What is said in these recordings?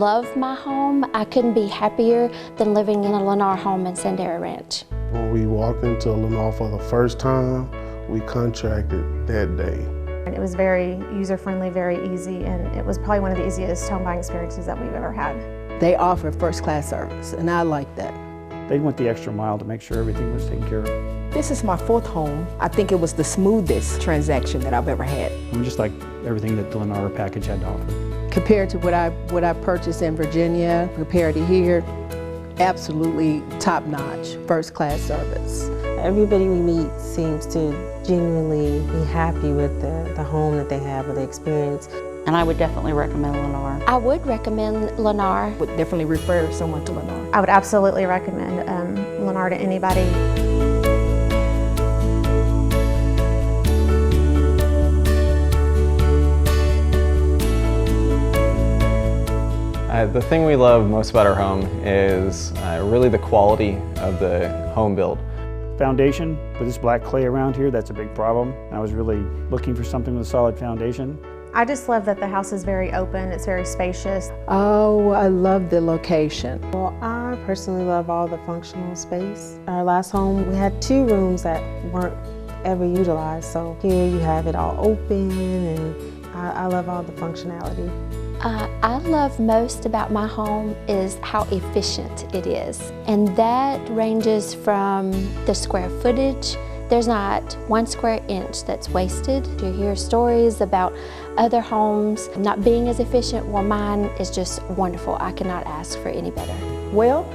love my home. I couldn't be happier than living in a Lennar home in Sandera Ranch. When we walked into Lennar for the first time, we contracted that day. It was very user-friendly, very easy, and it was probably one of the easiest home buying experiences that we've ever had. They offer first-class service, and I like that. They went the extra mile to make sure everything was taken care of. This is my fourth home. I think it was the smoothest transaction that I've ever had. Just like everything that the Lennar package had to offer. Compared to what I purchased in Virginia, compared to here, absolutely top-notch, first-class service. Everybody we meet seems to genuinely be happy with the home that they have or the experience. And I would definitely recommend Lennar. I would recommend Lennar. Would definitely refer someone to Lennar. I would absolutely recommend Lennar to anybody. The thing we love most about our home is really the quality of the home build. Foundation, with this black clay around here, that's a big problem. I was really looking for something with a solid foundation. I just love that the house is very open, it's very spacious. Oh, I love the location. Well, I personally love all the functional space. Our last home, we had 2 rooms that weren't ever utilized, so here you have it all open, and I love all the functionality. I love most about my home is how efficient it is. And that ranges from the square footage. There's not 1 square inch that's wasted. You hear stories about other homes not being as efficient. Well, mine is just wonderful. I cannot ask for any better. Well,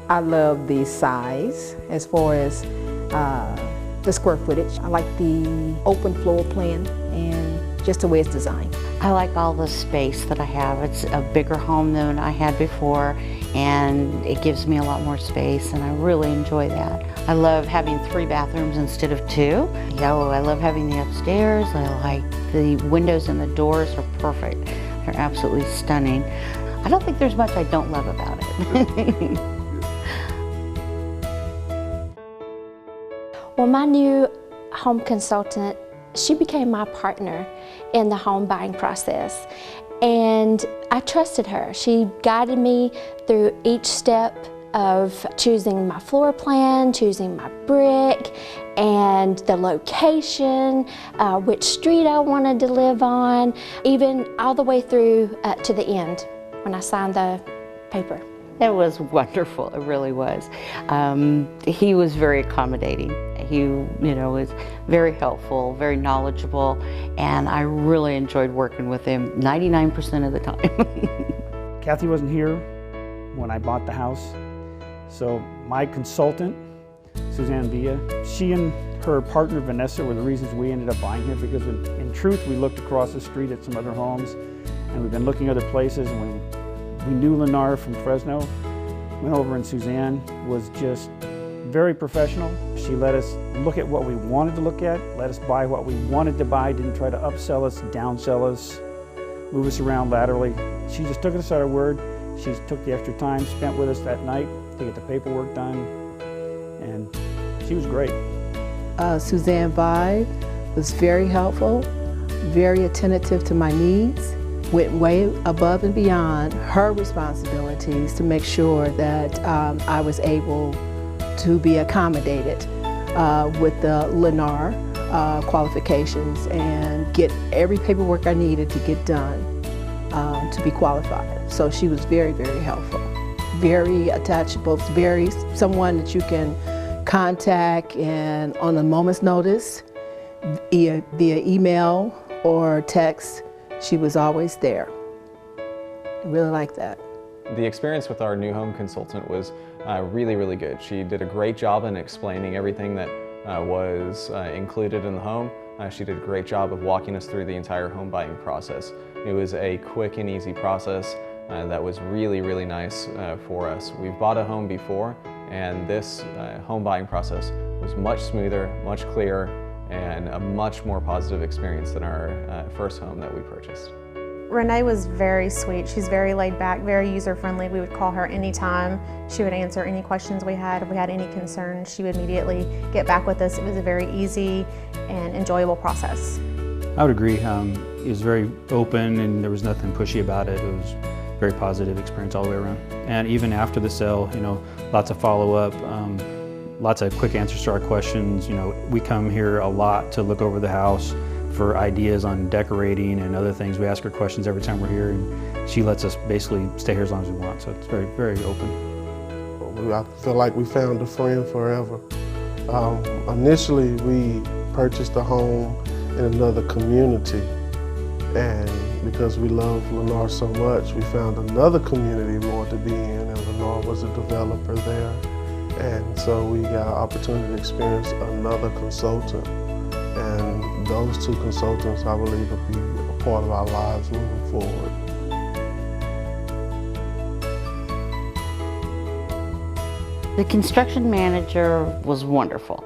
I love the size as far as the square footage. I like the open floor plan and just the way it's designed. I like all the space that I have. It's a bigger home than I had before, and it gives me a lot more space, and I really enjoy that. I love having 3 bathrooms instead of 2. I love having the upstairs. I like the windows and the doors are perfect. They're absolutely stunning. I don't think there's much I don't love about it. Well, my new home consultant, she became my partner in the home buying process, and I trusted her. She guided me through each step of choosing my floor plan, choosing my brick, and the location, which street I wanted to live on, even all the way through to the end when I signed the paper. It was wonderful, it really was. He was very accommodating. He, was very helpful, very knowledgeable, and I really enjoyed working with him 99% of the time. Kathy wasn't here when I bought the house, so my consultant, Suzanne Villa, she and her partner Vanessa were the reasons we ended up buying here, because in truth we looked across the street at some other homes, and we've been looking other places, and we knew Lennar from Fresno. Went over, and Suzanne was just very professional. She let us look at what we wanted to look at, let us buy what we wanted to buy, didn't try to upsell us, downsell us, move us around laterally. She just took us at our word. She took the extra time, spent with us that night to get the paperwork done, and she was great. Suzanne Vibe was very helpful, very attentive to my needs, went way above and beyond her responsibilities to make sure that I was able to be accommodated with the Lennar qualifications and get every paperwork I needed to get done to be qualified. So she was very, very helpful. Very attachable, very someone that you can contact and on a moment's notice via email or text. She was always there. I really like that. The experience with our new home consultant was really, really good. She did a great job in explaining everything that was included in the home. She did a great job of walking us through the entire home buying process. It was a quick and easy process that was really, really nice for us. We've bought a home before, and this home buying process was much smoother, much clearer, and a much more positive experience than our first home that we purchased. Renee was very sweet. She's very laid back, very user-friendly. We would call her anytime. She would answer any questions we had. If we had any concerns, she would immediately get back with us. It was a very easy and enjoyable process. I would agree. It was very open and there was nothing pushy about it. It was very positive experience all the way around. And even after the sale, you know, lots of follow-up, lots of quick answers to our questions. You know, we come here a lot to look over the house for ideas on decorating and other things. We ask her questions every time we're here, and she lets us basically stay here as long as we want. So it's very, very open. I feel like we found a friend forever. Initially, we purchased a home in another community, and because we love Lennar so much, we found another community we wanted to be in, and Lennar was a developer there. And so we got an opportunity to experience another consultant. And those two consultants, I believe, will be a part of our lives moving forward. The construction manager was wonderful.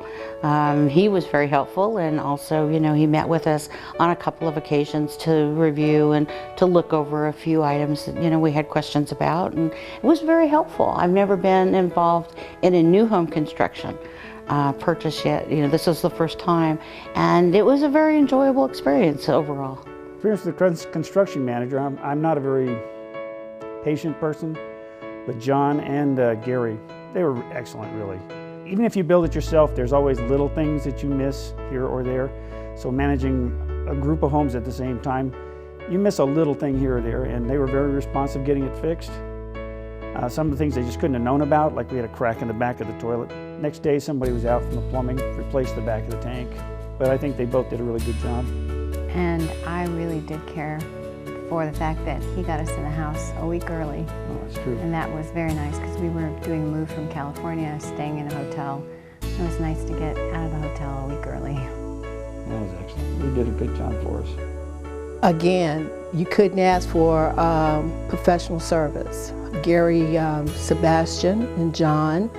He was very helpful, and also, you know, he met with us on a couple of occasions to review and to look over a few items that, you know, we had questions about, and it was very helpful. I've never been involved in a new home construction purchase yet. You know, this was the first time, and it was a very enjoyable experience overall. Experience with the construction manager, I'm not a very patient person, but John and Gary, they were excellent, really. Even if you build it yourself, there's always little things that you miss here or there. So managing a group of homes at the same time, you miss a little thing here or there, and they were very responsive getting it fixed. Some of the things they just couldn't have known about, like we had a crack in the back of the toilet. Next day, somebody was out from the plumbing, replaced the back of the tank. But I think they both did a really good job. And I really did care for the fact that he got us in the house a week early. Oh, that's true. And that was very nice because we were doing a move from California, staying in a hotel. It was nice to get out of the hotel a week early. That was excellent. You did a good job for us. Again, you couldn't ask for professional service. Gary, Sebastian, and John,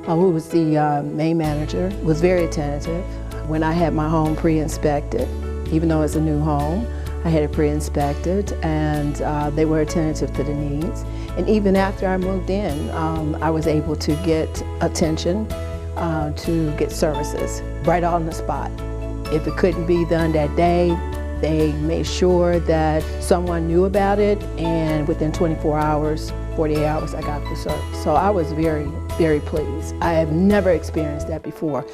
who was the main manager, was very attentive. When I had my home pre-inspected, even though it's a new home, I had it pre-inspected, and they were attentive to the needs. And even after I moved in, I was able to get attention, to get services right on the spot. If it couldn't be done that day, they made sure that someone knew about it, and within 24 hours, 48 hours, I got the service. So I was very, very pleased. I have never experienced that before.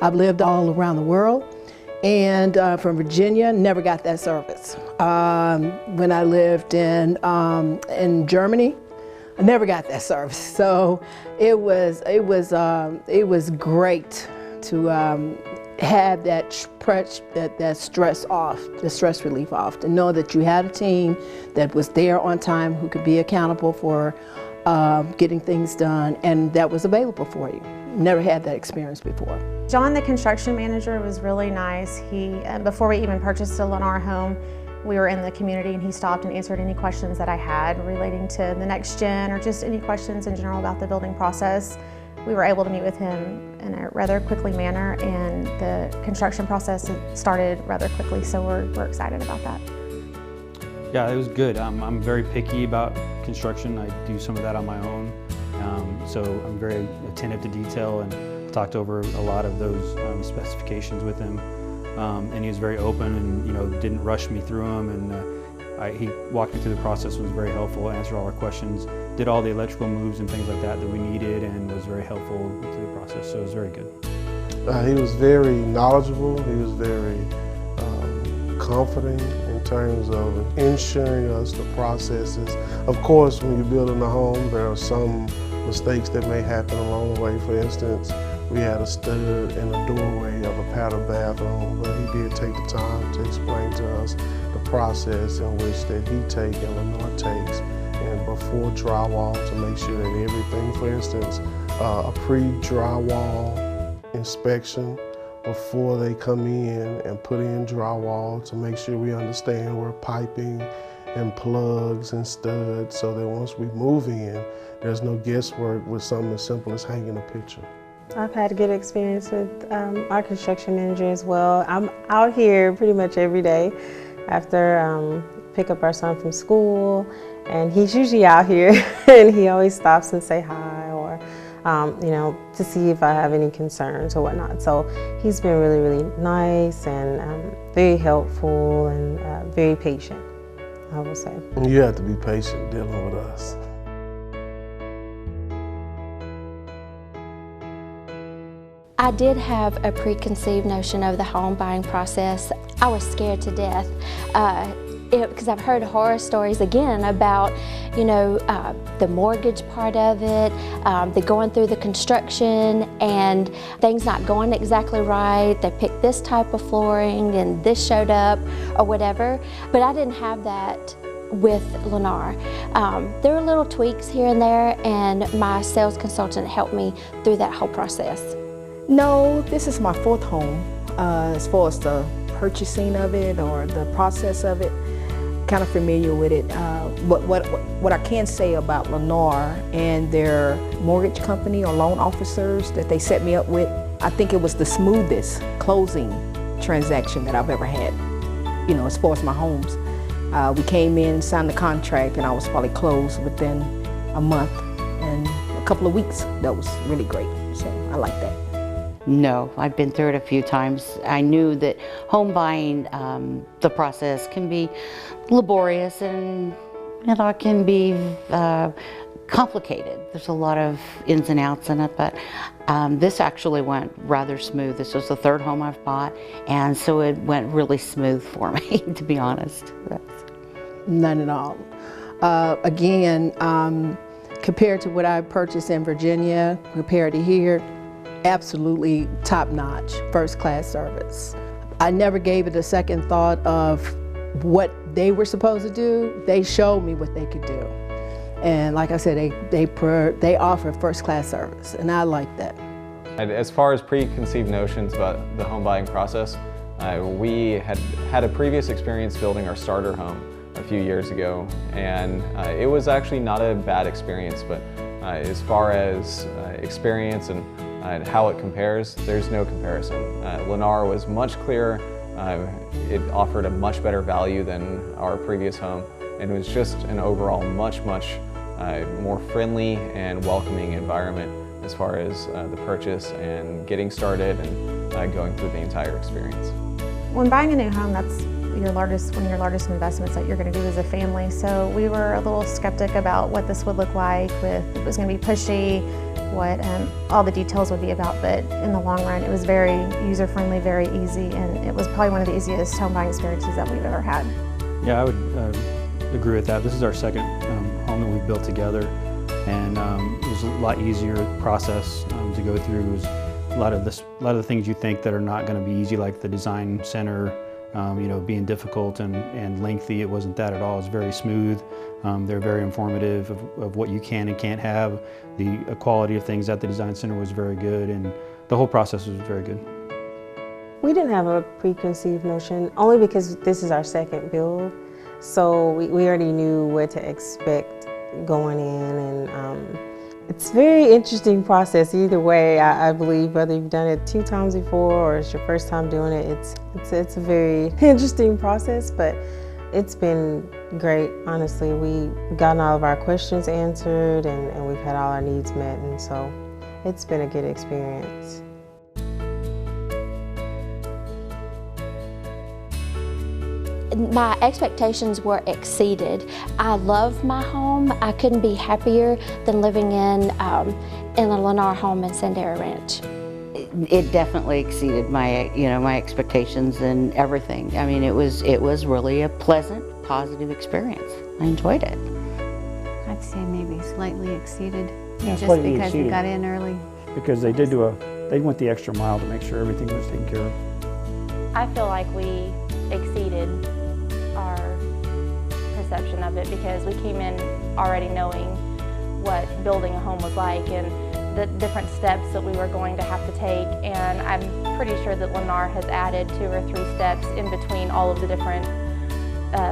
I've lived all around the world, and from Virginia, never got that service. When I lived in Germany, I never got that service. So it was great to have that stress off, the stress relief off, to know that you had a team that was there on time, who could be accountable for getting things done, and that was available for you. Never had that experience before. John, the construction manager, was really nice. He, before we even purchased a Lennar home, we were in the community, and he stopped and answered any questions that I had relating to the next gen or just any questions in general about the building process. We were able to meet with him in a rather quickly manner, and the construction process started rather quickly, so we're excited about that. Yeah, it was good. I'm very picky about construction. I do some of that on my own. So I'm very attentive to detail, and talked over a lot of those specifications with him. And he was very open, and didn't rush me through them. And he walked me through the process, was very helpful, answered all our questions, did all the electrical moves and things like that we needed, and was very helpful to the process. So it was very good. He was very knowledgeable. He was very confident in terms of ensuring us the processes. Of course, when you're building a home, there are some mistakes that may happen along the way. For instance, we had a stud in the doorway of a pattern bathroom, but he did take the time to explain to us the process in which that he takes and Lennar takes, and before drywall, to make sure that everything, for instance, a pre-drywall inspection before they come in and put in drywall, to make sure we understand where piping and plugs and studs, so that once we move in, there's no guesswork with something as simple as hanging a picture. I've had a good experience with our construction manager as well. I'm out here pretty much every day after pick up our son from school, and he's usually out here and he always stops and say hi, or to see if I have any concerns or whatnot. So he's been really, really nice and very helpful and very patient. I would say. You have to be patient dealing with us. I did have a preconceived notion of the home buying process. I was scared to death because I've heard horror stories again about, the mortgage part of it, the going through the construction and things not going exactly right. They picked this type of flooring and this showed up or whatever. But I didn't have that with Lennar. There were little tweaks here and there, and my sales consultant helped me through that whole process. No, this is my fourth home. As far as the purchasing of it or the process of it, kind of familiar with it. What I can say about Lennar and their mortgage company or loan officers that they set me up with, I think it was the smoothest closing transaction that I've ever had, as far as my homes. We came in, signed the contract, and I was probably closed within a month and a couple of weeks. That was really great, so I like that. No, I've been through it a few times. I knew that home buying, the process can be laborious and it can be complicated. There's a lot of ins and outs in it, but this actually went rather smooth. This was the third home I've bought, and so it went really smooth for me, to be honest. None at all. Again, compared to what I purchased in Virginia, compared to here, absolutely top-notch, first-class service. I never gave it a second thought of what they were supposed to do. They showed me what they could do. And like I said, they offer first-class service, and I like that. As far as preconceived notions about the home buying process, we had a previous experience building our starter home a few years ago, and it was actually not a bad experience, but as far as experience and how it compares, there's no comparison. Lennar was much clearer. It offered a much better value than our previous home, and it was just an overall much more friendly and welcoming environment as far as the purchase and getting started and going through the entire experience. When buying a new home, that's one of your largest investments that you're going to do as a family. So we were a little skeptic about what this would look like, if it was going to be pushy, what all the details would be about, but in the long run it was very user-friendly, very easy, and it was probably one of the easiest home buying experiences that we've ever had. Yeah, I would agree with that. This is our second home that we've built together, and it was a lot easier process to go through. It was a lot of the things you think that are not going to be easy, like the design center, being difficult and lengthy. It wasn't that at all. It was very smooth. They're very informative of what you can and can't have. The quality of things at the design center was very good, and the whole process was very good. We didn't have a preconceived notion, only because this is our second build. So we already knew what to expect going in, and it's a very interesting process either way. I believe whether you've done it 2 times before or it's your first time doing it, it's a very interesting process, but it's been great, honestly. We've gotten all of our questions answered, and we've had all our needs met, and so it's been a good experience. My expectations were exceeded. I love my home. I couldn't be happier than living in a Lennar home in Sandera Ranch. It definitely exceeded my, my expectations and everything. I mean, it was really a pleasant, positive experience. I enjoyed it. I'd say maybe slightly exceeded, Yeah, just slightly because exceeded. we got in early. Because they went the extra mile to make sure everything was taken care of. I feel like we exceeded our perception of it because we came in already knowing what building a home was like and the different steps that we were going to have to take, and I'm pretty sure that Lennar has added 2 or 3 steps in between all of the different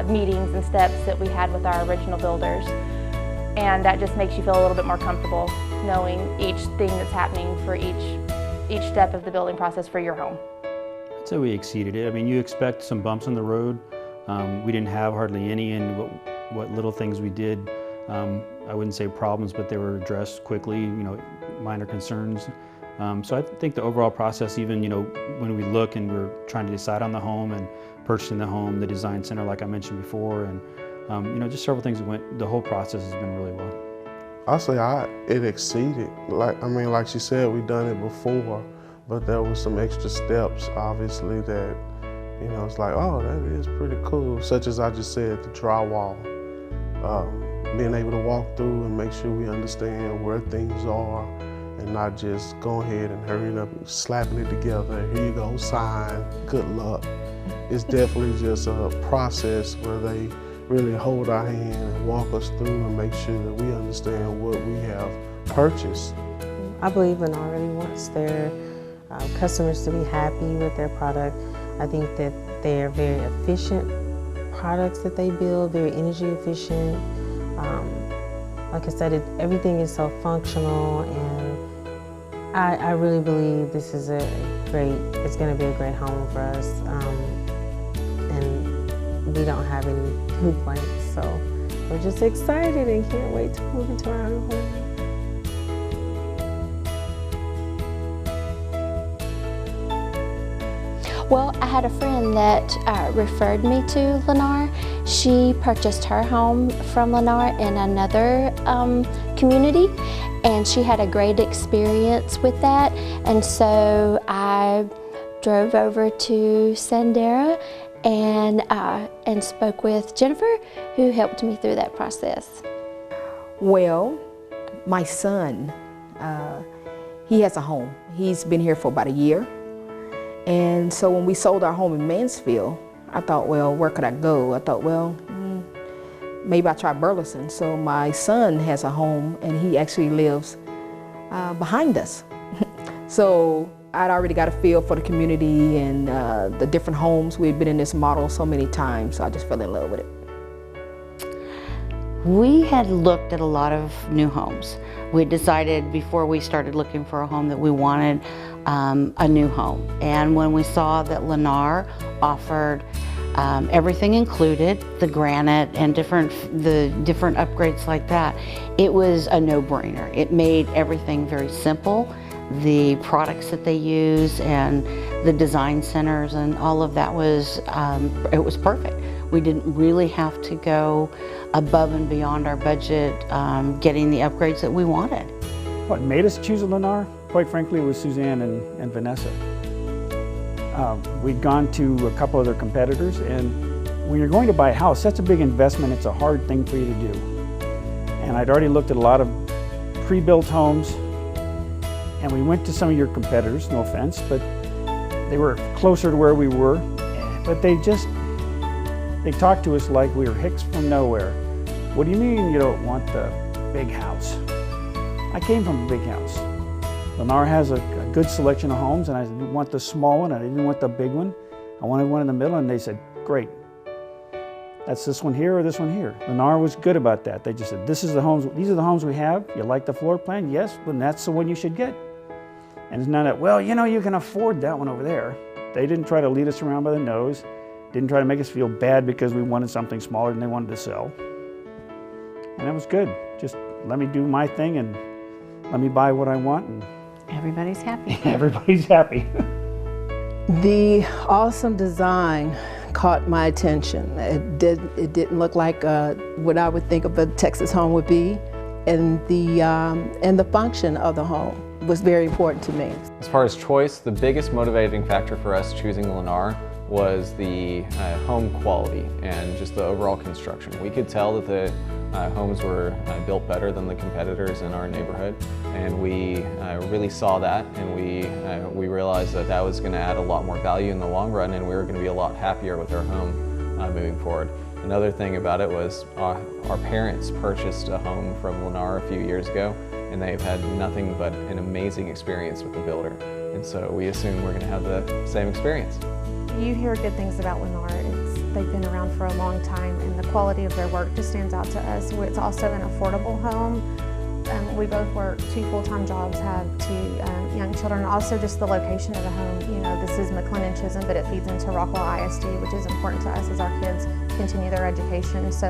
meetings and steps that we had with our original builders, and that just makes you feel a little bit more comfortable knowing each thing that's happening for each step of the building process for your home. So we exceeded it. I mean, you expect some bumps in the road. We didn't have hardly any, and what little things we did, I wouldn't say problems, but they were addressed quickly, minor concerns. So I think the overall process, even, when we look and we're trying to decide on the home and purchasing the home, the design center, like I mentioned before, and Just several things that went, the whole process has been really well. I say it exceeded. Like she said, we've done it before, but there was some extra steps, obviously, that, it's like, oh, that is pretty cool. Such as I just said, the drywall. Being able to walk through and make sure we understand where things are and not just go ahead and hurrying up and slapping it together. Here you go, sign, good luck. It's definitely just a process where they really hold our hand and walk us through and make sure that we understand what we have purchased. I believe Lennar really wants their customers to be happy with their product. I think that they're very efficient products that they build, very energy efficient. Like I said, everything is so functional, and I really believe this is it's going to be a great home for us. And we don't have any complaints, so we're just excited and can't wait to move into our new home. Well, I had a friend that referred me to Lennar. She purchased her home from Lennar in another community, and she had a great experience with that. And so I drove over to Sandera and spoke with Jennifer, who helped me through that process. Well, my son, he has a home. He's been here for about a year. And so when we sold our home in Mansfield, I thought, well, where could I go? I thought, well, maybe I'll try Burleson. So my son has a home, and he actually lives behind us. So I'd already got a feel for the community and the different homes. We'd been in this model so many times, so I just fell in love with it. We had looked at a lot of new homes. We decided before we started looking for a home that we wanted a new home. And when we saw that Lennar offered everything included, the granite and the different upgrades like that, it was a no-brainer. It made everything very simple. The products that they use and the design centers and all of that was, it was perfect. We didn't really have to go above and beyond our budget getting the upgrades that we wanted. What made us choose a Lennar, quite frankly, was Suzanne and Vanessa. We'd gone to a couple of their competitors, and when you're going to buy a house, that's a big investment. It's a hard thing for you to do. And I'd already looked at a lot of pre-built homes, and we went to some of your competitors, no offense, but they were closer to where we were, but they talked to us like we were hicks from nowhere. What do you mean you don't want the big house? I came from a big house. Lennar has a good selection of homes, and I didn't want the small one, I didn't want the big one. I wanted one in the middle, and they said, great. That's this one here or this one here. Lennar was good about that. They just said, these are the homes we have. You like the floor plan? Yes, then that's the one you should get. And it's not that, well, you can afford that one over there. They didn't try to lead us around by the nose. Didn't try to make us feel bad because we wanted something smaller than they wanted to sell. And that was good. Just let me do my thing and let me buy what I want. And everybody's happy. Everybody's happy. The awesome design caught my attention. It didn't look like what I would think of a Texas home would be. And the function of the home was very important to me. As far as choice, the biggest motivating factor for us choosing Lennar was the home quality and just the overall construction. We could tell that the homes were built better than the competitors in our neighborhood, and we really saw that, and we realized that that was going to add a lot more value in the long run, and we were going to be a lot happier with our home moving forward. Another thing about it was our parents purchased a home from Lennar a few years ago, and they've had nothing but an amazing experience with the builder, and so we assume we're going to have the same experience. You hear good things about Lennar. They've been around for a long time, and the quality of their work just stands out to us. It's also an affordable home. We both work 2 full-time jobs, have 2 young children. Also, just the location of the home. This is McLennan Chisholm, but it feeds into Rockwell ISD, which is important to us as our kids continue their education. So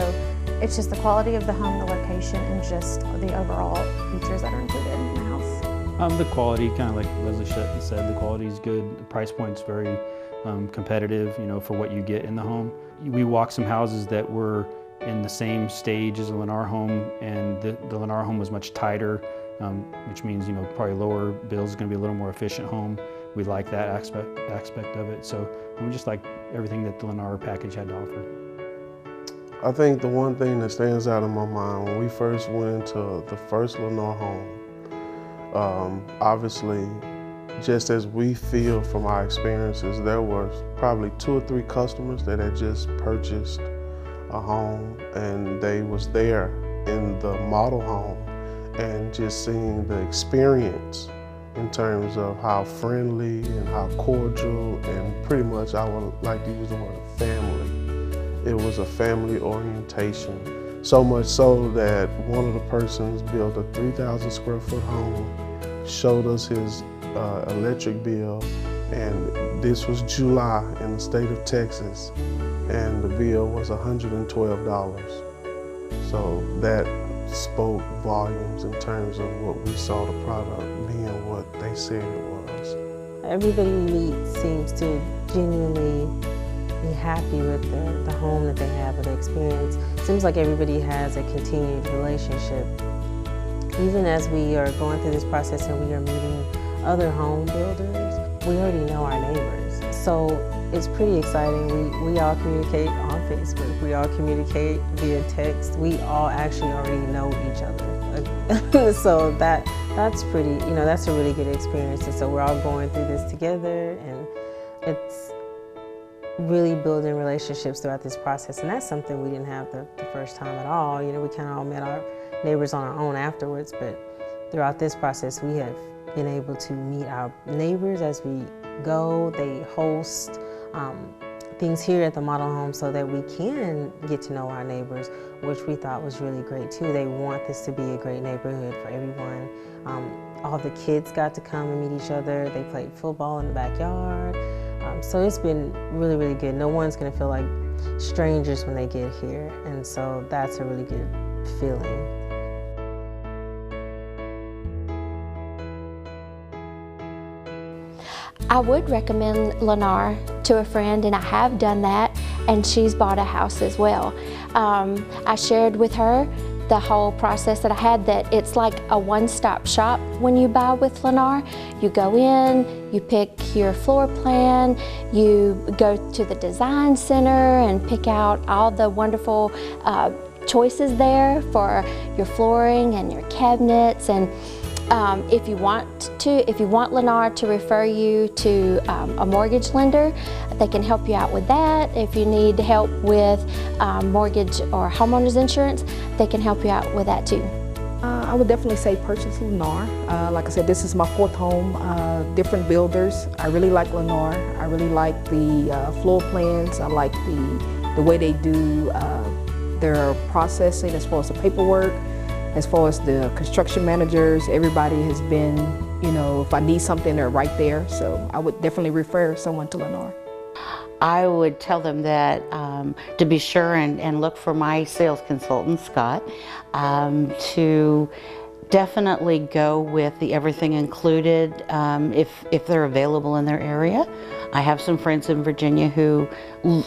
it's just the quality of the home, the location, and just the overall features that are included in the house. The quality, kind of like Leslie said, the quality is good. The price point's very competitive, for what you get in the home. We walked some houses that were in the same stage as the Lennar home, and the Lennar home was much tighter, which means, you know, probably lower bills, going to be a little more efficient home. We like that aspect of it. So we just like everything that the Lennar package had to offer. I think the one thing that stands out in my mind when we first went into the first Lennar home, obviously, just as we feel from our experiences, there were probably 2 or 3 customers that had just purchased a home, and they was there in the model home, and just seeing the experience in terms of how friendly and how cordial, and pretty much I would like to use the word family. It was a family orientation, so much so that one of the persons built a 3,000 square foot home, showed us his electric bill, and this was July in the state of Texas, and the bill was $112. So that spoke volumes in terms of what we saw the product being what they said it was. Everybody we meet seems to genuinely be happy with the home that they have or the experience. It seems like everybody has a continued relationship. Even as we are going through this process and we are meeting other home builders, we already know our neighbors. So it's pretty exciting. We all communicate on Facebook. We all communicate via text. We all actually already know each other. So that's pretty, you know, that's a really good experience. And so we're all going through this together, and it's really building relationships throughout this process. And that's something we didn't have the first time at all. You know, we kind of all met our neighbors on our own afterwards, but throughout this process we have been able to meet our neighbors as we go. They host things here at the model home so that we can get to know our neighbors, which we thought was really great too. They want this to be a great neighborhood for everyone. All the kids got to come and meet each other. They played football in the backyard. So it's been really, really good. No one's gonna feel like strangers when they get here, and so that's a really good feeling. I would recommend Lennar to a friend, and I have done that, and she's bought a house as well. I shared with her the whole process that I had, that it's like a one-stop shop when you buy with Lennar. You go in, you pick your floor plan, you go to the design center and pick out all the wonderful choices there for your flooring and your cabinets. And if you want Lennar to refer you to a mortgage lender, they can help you out with that. If you need help with mortgage or homeowners insurance, they can help you out with that too. I would definitely say purchase Lennar. Like I said, this is my 4th home, different builders. I really like Lennar. I really like the floor plans. I like the way they do their processing as far as the paperwork. As far as the construction managers, everybody has been, you know, if I need something, they're right there. So I would definitely refer someone to Lennar. I would tell them that to be sure and look for my sales consultant, Scott, to definitely go with the everything included if they're available in their area. I have some friends in Virginia who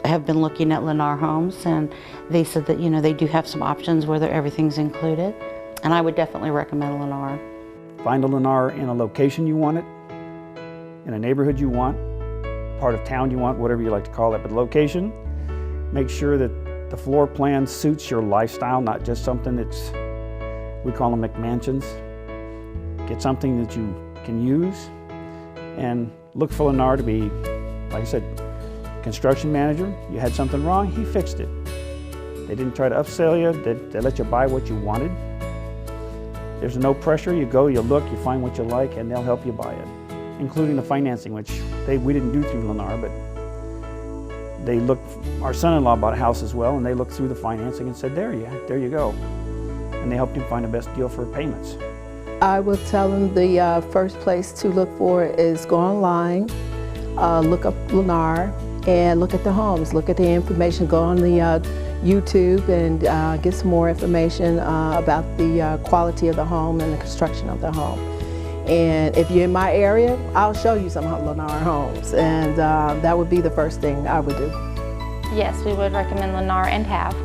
have been looking at Lennar homes, and they said that, you know, they do have some options where everything's included. And I would definitely recommend Lennar. Find a Lennar in a location you want it, in a neighborhood you want, part of town you want, whatever you like to call it, but location. Make sure that the floor plan suits your lifestyle, not just something that's, we call them McMansions. Get something that you can use, and look for Lennar to be, like I said, construction manager. You had something wrong, he fixed it. They didn't try to upsell you, they let you buy what you wanted. There's no pressure. You go, you look, you find what you like, and they'll help you buy it, including the financing, which we didn't do through Lennar, but they looked. Our son-in-law bought a house as well, and they looked through the financing and said, there you go. And they helped him find the best deal for payments. I will tell them the first place to look for is go online, look up Lennar, and look at the homes. Look at the information, go on the YouTube and get some more information about the quality of the home and the construction of the home. And if you're in my area, I'll show you some Lennar homes, and that would be the first thing I would do. Yes, we would recommend Lennar and have.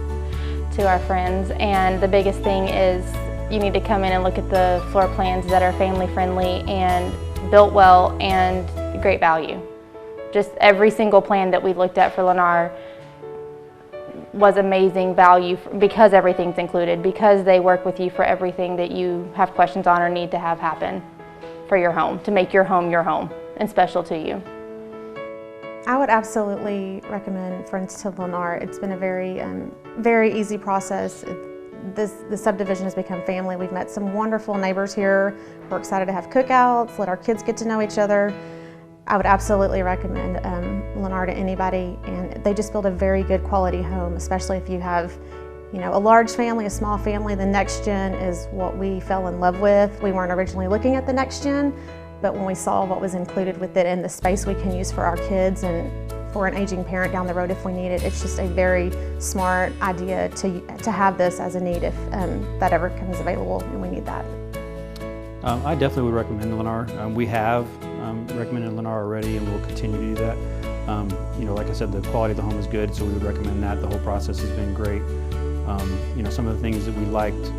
to our friends, and the biggest thing is you need to come in and look at the floor plans that are family friendly and built well and great value. Just every single plan that we looked at for Lennar was amazing value because everything's included, because they work with you for everything that you have questions on or need to have happen for your home, to make your home and special to you. I would absolutely recommend friends to Lennar. It's been a very easy process. The subdivision has become family. We've met some wonderful neighbors here. We're excited to have cookouts, let our kids get to know each other. I would absolutely recommend Lennar to anybody, and they just build a very good quality home, especially if you have, a large family, a small family. The next gen is what we fell in love with. We weren't originally looking at the next gen, but when we saw what was included with it and the space we can use for our kids and for an aging parent down the road if we need it, it's just a very smart idea to have this as a need if that ever comes available and we need that. I definitely would recommend Lennar. We have recommended Lennar already, and we'll continue to do that. Like I said, the quality of the home is good, so we would recommend that. The whole process has been great. Some of the things that we liked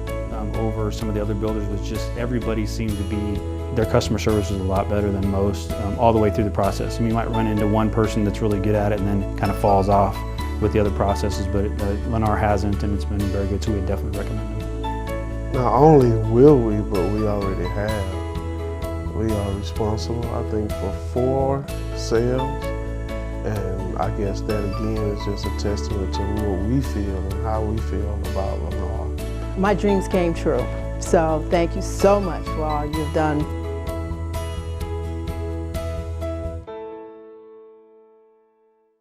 over some of the other builders was just everybody seemed to be, their customer service was a lot better than most all the way through the process. You might run into one person that's really good at it and then kind of falls off with the other processes, but Lennar hasn't, and it's been very good, so we definitely recommend it. Not only will we, but we already have. We are responsible, I think, for 4 sales, and I guess that again is just a testament to what we feel and how we feel about Lennar. My dreams came true, so thank you so much for all you've done